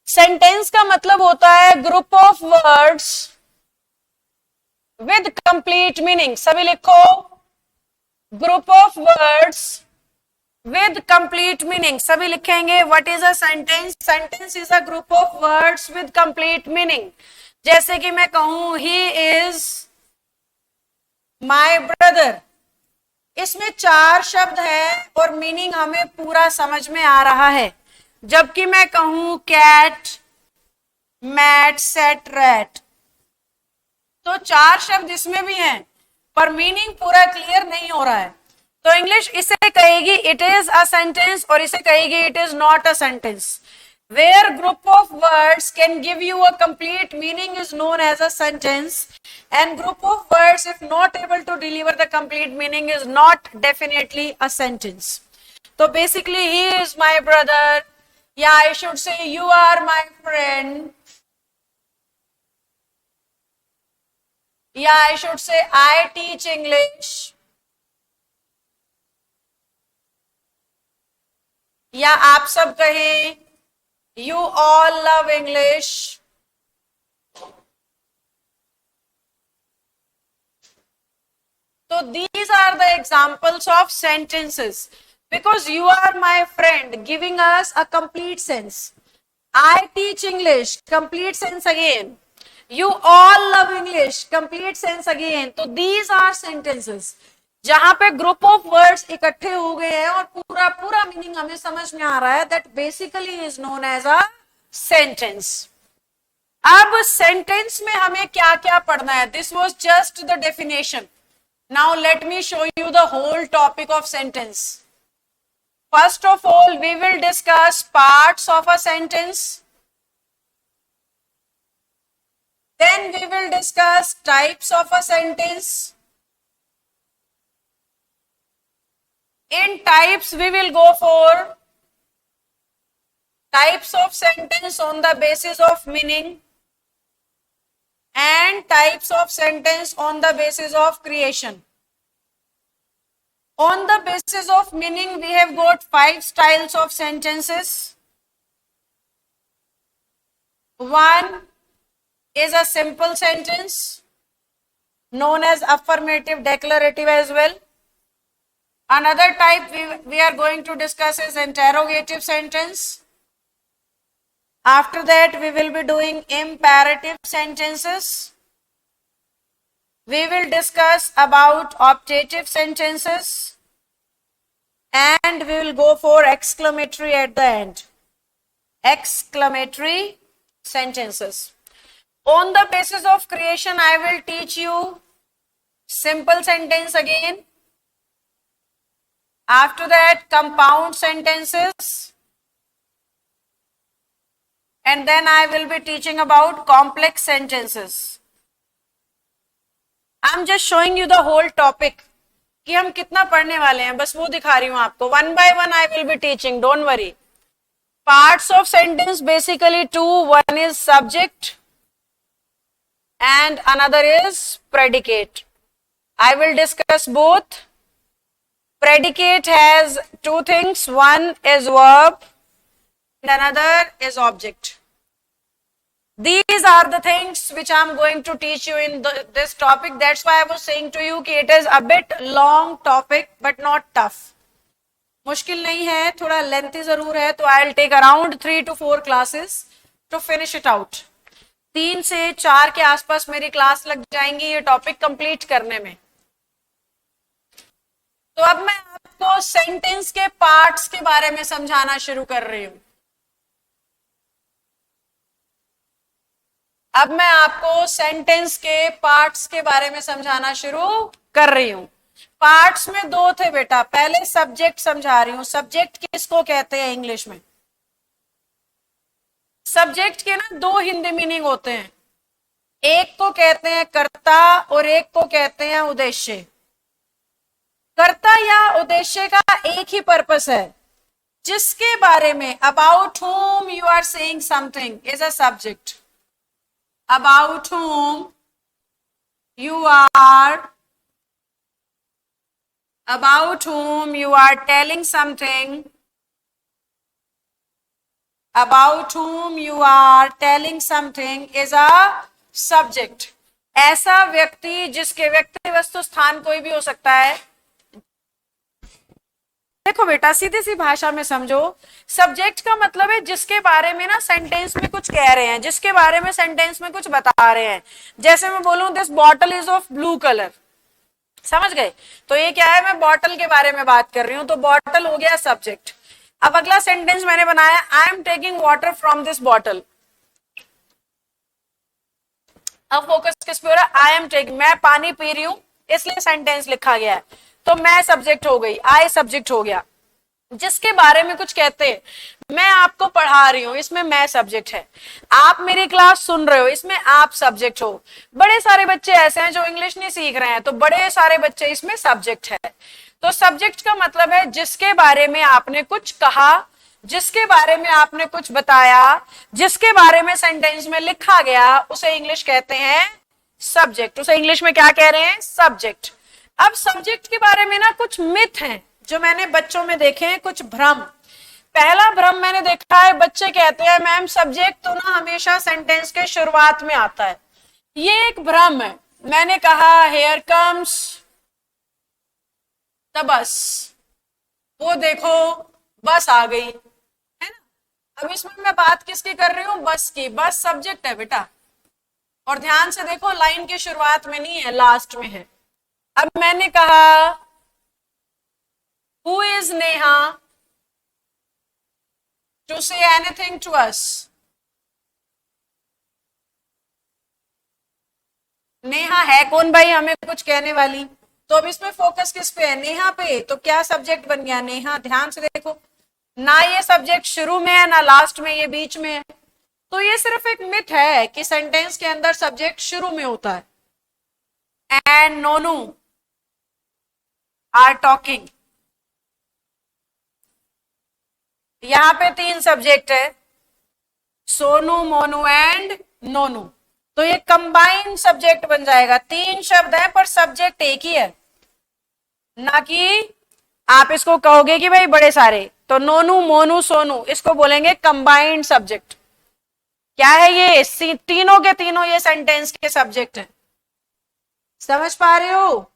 Sentence का मतलब होता है group of words with complete meaning. सभी लिखो, group of words with complete meaning. सभी लिखेंगे what is a sentence? Sentence is a group of words with complete meaning. जैसे कि मैं कहूं ही इज माय ब्रदर, इसमें 4 शब्द है और मीनिंग हमें पूरा समझ में आ रहा है। जबकि मैं कहूं कैट, मैट, सेट, रैट, तो 4 शब्द इसमें भी हैं पर मीनिंग पूरा क्लियर नहीं हो रहा है। तो इंग्लिश इसे कहेगी इट इज अ सेंटेंस और इसे कहेगी it is not a sentence. Where group of words can give you a complete meaning is known as a sentence, and group of words if not able to deliver the complete meaning is not definitely a sentence. So basically he is my brother, yeah I should say you are my friend, yeah I should say I teach English, या आप सब कहें you all love English. तो these are the examples of sentences because you are my friend giving us a complete sense. I teach English, complete sense again. You all love English, complete sense again. तो these are sentences जहां पे group of words इकट्ठे हो गए हैं और पूरा पूरा मीनिंग हमें समझ में आ रहा है, that basically is known as a sentence. अब सेंटेंस में हमें क्या क्या पढ़ना है? This was just the definition. Now let me show you the whole topic of sentence. First of all we will discuss parts of a sentence, then we will discuss types of a sentence. In types we will go for types of sentence on the basis of meaning and types of sentence on the basis of creation. On the basis of meaning we have got 5 styles of sentences. One is a simple sentence known as affirmative declarative as well. Another type we are going to discuss is interrogative sentence. After that we will be doing imperative sentences. We will discuss about optative sentences and we will go for exclamatory at the end. Exclamatory sentences. On the basis of creation I will teach you simple sentence again. After that compound sentences, and then I will be teaching about complex sentences. I am just showing you the whole topic कि हम कितना पढ़ने वाले हैं, बस वो दिखा रही हूं आपको। One by one I will be teaching, don't worry. Parts of sentence basically two. One is subject and another is predicate. I will discuss both. Predicate has 2 things. One is verb and another is object. These are the things which I am going to teach you in this topic. That's why I was saying to you कि it is a bit long topic but not tough. मुश्किल नहीं है, थोड़ा lengthy जरूर है, तो I'll take around 3 to 4 classes to finish it out. 3 से 4 के आसपास मेरी क्लास लग जाएंगी ये टॉपिक कंप्लीट करने में। तो अब मैं आपको सेंटेंस के पार्ट्स के बारे में समझाना शुरू कर रही हूं। अब मैं आपको सेंटेंस के पार्ट्स के बारे में समझाना शुरू कर रही हूं। पार्ट्स में 2 थे बेटा। पहले सब्जेक्ट समझा रही हूं। सब्जेक्ट किसको कहते हैं इंग्लिश में? सब्जेक्ट के ना 2 हिंदी मीनिंग होते हैं। एक को कहते हैं कर्ता और एक को कहते हैं उद्देश्य। कर्ता या उद्देश्य का एक ही पर्पस है, जिसके बारे में about whom you are saying something is a subject. About whom you are telling something about whom you are telling something is a subject. ऐसा व्यक्ति जिसके, व्यक्ति वस्तु स्थान कोई भी हो सकता है। देखो बेटा सीधी सी भाषा में समझो, सब्जेक्ट का मतलब है जिसके बारे में ना सेंटेंस में कुछ कह रहे हैं, जिसके बारे में सेंटेंस में कुछ बता रहे हैं। जैसे मैं बोलूं this bottle is of blue colour, समझ गए? तो ये क्या है, मैं बॉटल के बारे में बात कर रही हूं, तो बॉटल हो गया सब्जेक्ट। अब अगला सेंटेंस मैंने बनाया, I am taking water from this bottle. अब फोकस किस पे हो रहा है, आई एम टेकिंग, मैं पानी पी रही हूं, इसलिए सेंटेंस लिखा गया है। तो मैं सब्जेक्ट हो गई, आई सब्जेक्ट हो गया। जिसके बारे में कुछ कहते हैं, मैं आपको पढ़ा रही हूं, इसमें मैं सब्जेक्ट है। आप मेरी क्लास सुन रहे हो, इसमें आप सब्जेक्ट हो। बड़े सारे बच्चे ऐसे हैं जो इंग्लिश नहीं सीख रहे हैं, तो बड़े सारे बच्चे इसमें सब्जेक्ट है। तो सब्जेक्ट का मतलब है जिसके बारे में आपने कुछ कहा, जिसके बारे में आपने कुछ बताया, जिसके बारे में सेंटेंस में लिखा गया, उसे इंग्लिश कहते हैं सब्जेक्ट। उसे इंग्लिश में क्या कह रहे हैं, सब्जेक्ट। अब सब्जेक्ट के बारे में ना कुछ मिथ हैं जो मैंने बच्चों में देखे हैं, कुछ भ्रम। पहला भ्रम मैंने देखा है, बच्चे कहते हैं मैम सब्जेक्ट तो ना हमेशा सेंटेंस के शुरुआत में आता है। ये एक भ्रम है। मैंने कहा हेयर कम्स द बस, वो देखो बस आ गई, है ना। अब इसमें मैं बात किसकी कर रही हूं, बस की। बस सब्जेक्ट है बेटा, और ध्यान से देखो लाइन की शुरुआत में नहीं है, लास्ट में है। अब मैंने कहा who is Neha to say anything to us. Neha है कौन भाई हमें कुछ कहने वाली? तो अब इसमें फोकस किस पे है, नेहा पे। तो क्या सब्जेक्ट बन गया, नेहा। ध्यान से देखो, ना ये सब्जेक्ट शुरू में है ना लास्ट में, ये बीच में है। तो ये सिर्फ एक मिथ है कि सेंटेंस के अंदर सब्जेक्ट शुरू में होता है। एंड नोनू आर टॉकिंग, यहां पे 3 सब्जेक्ट है, सोनू, मोनू एंड नोनू। तो ये कंबाइंड सब्जेक्ट बन जाएगा। 3 शब्द है पर सब्जेक्ट एक ही है, ना कि आप इसको कहोगे कि भाई बड़े सारे। तो नोनू, मोनू, सोनू, इसको बोलेंगे कंबाइंड सब्जेक्ट। क्या है ये, तीनों के तीनों ये सेंटेंस के सब्जेक्ट हैं। समझ पा रहे हो?